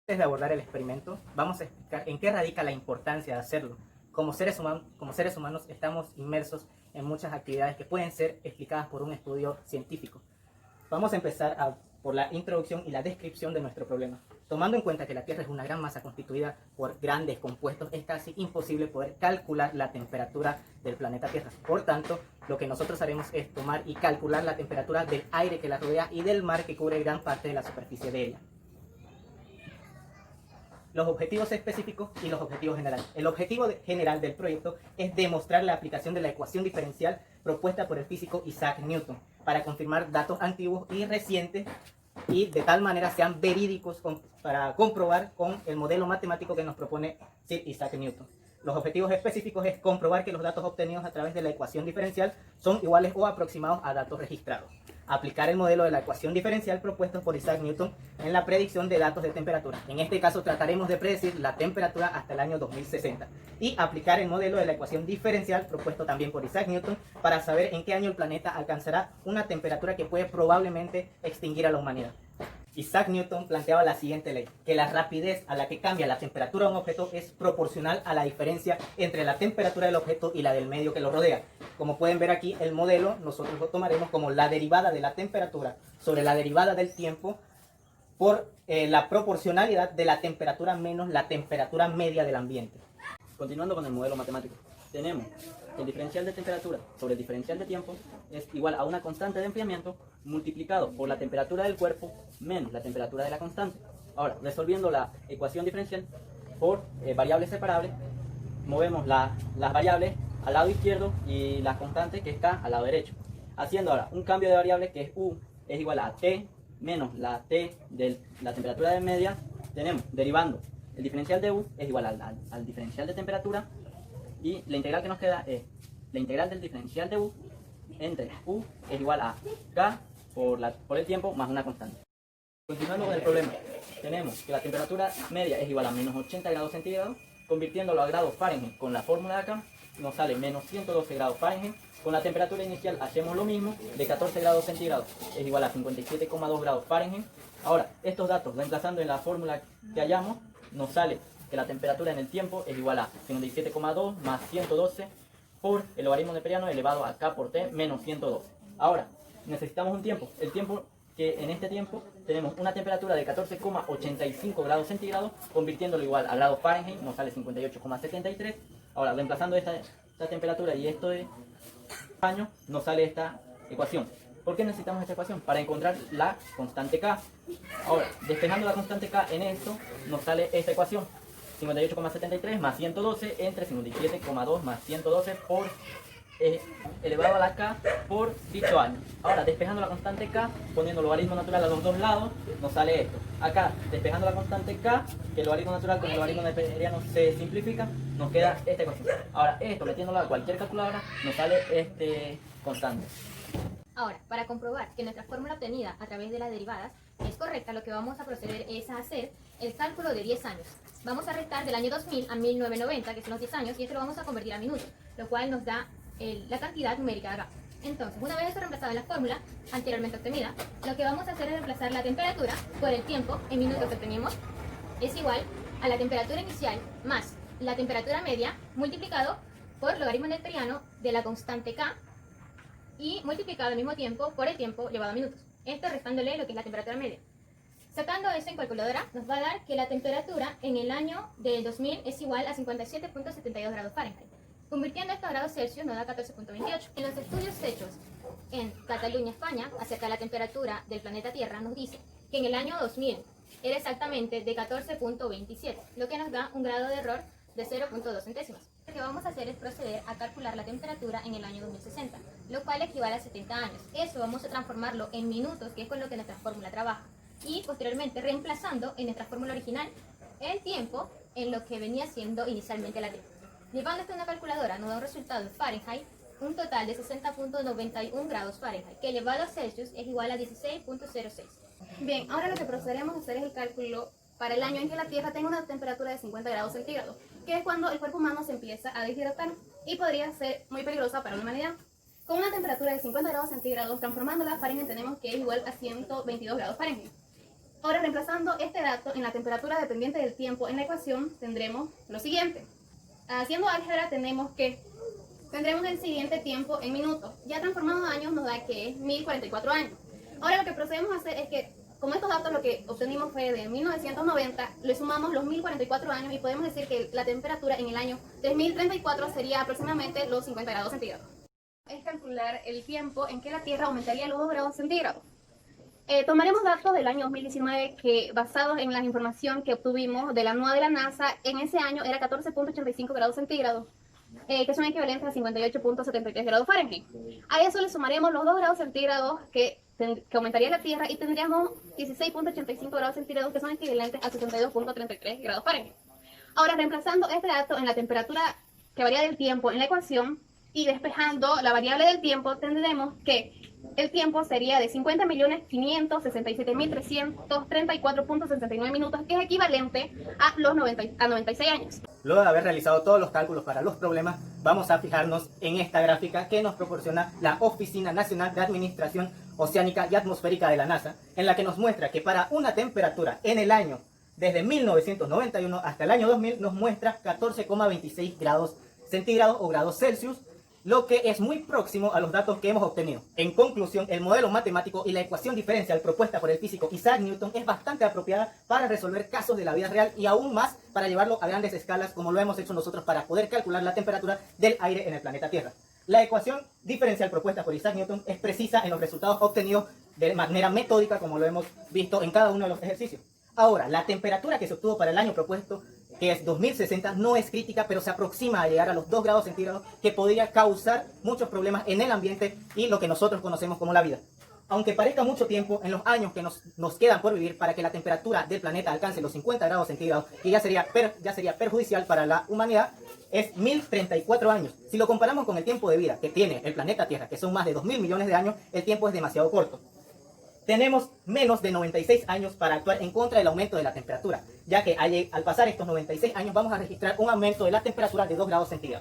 Antes de abordar el experimento, vamos a explicar en qué radica la importancia de hacerlo. Como seres humanos estamos inmersos en muchas actividades que pueden ser explicadas por un estudio científico. Vamos a empezar por la introducción y la descripción de nuestro problema. Tomando en cuenta que la Tierra es una gran masa constituida por grandes compuestos, es casi imposible poder calcular la temperatura del planeta Tierra. Por tanto, lo que nosotros haremos es tomar y calcular la temperatura del aire que la rodea y del mar que cubre gran parte de la superficie de ella. Los objetivos específicos y los objetivos generales. El objetivo general del proyecto es demostrar la aplicación de la ecuación diferencial propuesta por el físico Isaac Newton para confirmar datos antiguos y recientes y de tal manera sean verídicos para comprobar con el modelo matemático que nos propone Sir Isaac Newton. Los objetivos específicos es comprobar que los datos obtenidos a través de la ecuación diferencial son iguales o aproximados a datos registrados. Aplicar el modelo de la ecuación diferencial propuesto por Isaac Newton en la predicción de datos de temperatura. En este caso trataremos de predecir la temperatura hasta el año 2060. Y aplicar el modelo de la ecuación diferencial propuesto también por Isaac Newton para saber en qué año el planeta alcanzará una temperatura que puede probablemente extinguir a la humanidad. Isaac Newton planteaba la siguiente ley, que la rapidez a la que cambia la temperatura de un objeto es proporcional a la diferencia entre la temperatura del objeto y la del medio que lo rodea. Como pueden ver aquí, el modelo nosotros lo tomaremos como la derivada de la temperatura sobre la derivada del tiempo por la proporcionalidad de la temperatura menos la temperatura media del ambiente. Continuando con el modelo matemático, tenemos que el diferencial de temperatura sobre el diferencial de tiempo es igual a una constante de enfriamiento multiplicado por la temperatura del cuerpo menos la temperatura de la constante. Ahora, resolviendo la ecuación diferencial por variables separables, movemos las variables al lado izquierdo y la constante, que es k, al lado derecho. Haciendo ahora un cambio de variable que es u, es igual a t menos la t de la temperatura de media, tenemos derivando el diferencial de u es igual al diferencial de temperatura, y la integral que nos queda es la integral del diferencial de u entre u es igual a k por el tiempo más una constante. Continuando con el problema, tenemos que la temperatura media es igual a menos 80 grados centígrados, convirtiéndolo a grados Fahrenheit con la fórmula de acá, nos sale menos 112 grados Fahrenheit. Con la temperatura inicial hacemos lo mismo, de 14 grados centígrados es igual a 57,2 grados Fahrenheit. Ahora, estos datos, reemplazando en la fórmula que hallamos, nos sale que la temperatura en el tiempo es igual a 57,2 más 112 por el logaritmo neperiano elevado a k por t menos 112. Ahora, necesitamos un tiempo. El tiempo que en este tiempo tenemos una temperatura de 14,85 grados centígrados, convirtiéndolo igual a grados Fahrenheit, nos sale 58,73. Ahora, reemplazando esta temperatura y esto de año, nos sale esta ecuación. ¿Por qué necesitamos esta ecuación? Para encontrar la constante K. Ahora, despejando la constante K en esto, nos sale esta ecuación. 58,73 más 112 entre 57,2 más 112 por elevado a la K por dicho año. Ahora, despejando la constante K, poniendo el logaritmo natural a los dos lados, nos sale esto. Acá, despejando la constante K, que el logaritmo natural con el logaritmo neperiano se simplifica, nos queda esta ecuación. Ahora, esto metiéndolo a cualquier calculadora, nos sale este constante. Ahora, para comprobar que nuestra fórmula obtenida a través de las derivadas es correcta, lo que vamos a proceder es a hacer el cálculo de 10 años. Vamos a restar del año 2000 a 1990, que son los 10 años, y esto lo vamos a convertir a minutos, lo cual nos da la cantidad numérica de acá. Entonces, una vez esto reemplazado en la fórmula anteriormente obtenida, lo que vamos a hacer es reemplazar la temperatura por el tiempo en minutos que obtenemos, es igual a la temperatura inicial más la temperatura media multiplicado por logaritmo neperiano de la constante K y multiplicado al mismo tiempo por el tiempo elevado a minutos. Esto restándole lo que es la temperatura media. Sacando eso en calculadora, nos va a dar que la temperatura en el año del 2000 es igual a 57,72 grados Fahrenheit. Convirtiendo esto a grados Celsius nos da 14,28. En los estudios hechos en Cataluña, España, acerca de la temperatura del planeta Tierra, nos dice que en el año 2000 era exactamente de 14,27, lo que nos da un grado de error de 0,2 centésimas. Lo que vamos a hacer es proceder a calcular la temperatura en el año 2060, lo cual equivale a 70 años. Eso vamos a transformarlo en minutos, que es con lo que nuestra fórmula trabaja, y posteriormente reemplazando en nuestra fórmula original el tiempo en lo que venía siendo inicialmente la Tierra. Llevando esto a una calculadora nos da un resultado en Fahrenheit, un total de 60,91 grados Fahrenheit, que elevado a Celsius es igual a 16,06. Bien, ahora lo que procederemos a hacer es el cálculo para el año en que la Tierra tenga una temperatura de 50 grados centígrados, que es cuando el cuerpo humano se empieza a deshidratar y podría ser muy peligrosa para la humanidad. Con una temperatura de 50 grados centígrados, transformándola a Fahrenheit, tenemos que es igual a 122 grados Fahrenheit. Ahora, reemplazando este dato en la temperatura dependiente del tiempo en la ecuación, tendremos lo siguiente. Haciendo álgebra tendremos el siguiente tiempo en minutos. Ya transformado a años nos da que es 1044 años. Ahora lo que procedemos a hacer es que, como estos datos lo que obtenimos fue de 1990, le sumamos los 1044 años y podemos decir que la temperatura en el año 3034 sería aproximadamente los 50 grados centígrados. Es calcular el tiempo en que la Tierra aumentaría los 2 grados centígrados. Tomaremos datos del año 2019 que, basados en la información que obtuvimos de la NOAA de la NASA, en ese año era 14.85 grados centígrados, que son equivalentes a 58.73 grados Fahrenheit. A eso le sumaremos los 2 grados centígrados que aumentaría la Tierra y tendríamos 16.85 grados centígrados, que son equivalentes a 62.33 grados Fahrenheit. Ahora, reemplazando este dato en la temperatura que varía del tiempo en la ecuación y despejando la variable del tiempo, tendremos que el tiempo sería de 50.567.334.69 minutos, que es equivalente a 96 años. Luego de haber realizado todos los cálculos para los problemas, vamos a fijarnos en esta gráfica que nos proporciona la Oficina Nacional de Administración Oceánica y Atmosférica de la NASA, en la que nos muestra que para una temperatura en el año desde 1991 hasta el año 2000 nos muestra 14,26 grados centígrados o grados Celsius, lo que es muy próximo a los datos que hemos obtenido. En conclusión, el modelo matemático y la ecuación diferencial propuesta por el físico Isaac Newton es bastante apropiada para resolver casos de la vida real y aún más para llevarlo a grandes escalas, como lo hemos hecho nosotros para poder calcular la temperatura del aire en el planeta Tierra. La ecuación diferencial propuesta por Isaac Newton es precisa en los resultados obtenidos de manera metódica, como lo hemos visto en cada uno de los ejercicios. Ahora, la temperatura que se obtuvo para el año propuesto, que es 2060, no es crítica, pero se aproxima a llegar a los 2 grados centígrados, que podría causar muchos problemas en el ambiente y lo que nosotros conocemos como la vida. Aunque parezca mucho tiempo, en los años que nos quedan por vivir para que la temperatura del planeta alcance los 50 grados centígrados, que ya sería perjudicial para la humanidad, es 1034 años. Si lo comparamos con el tiempo de vida que tiene el planeta Tierra, que son más de 2.000 millones de años, el tiempo es demasiado corto. Tenemos menos de 96 años para actuar en contra del aumento de la temperatura, ya que al pasar estos 96 años vamos a registrar un aumento de la temperatura de 2 grados centígrados.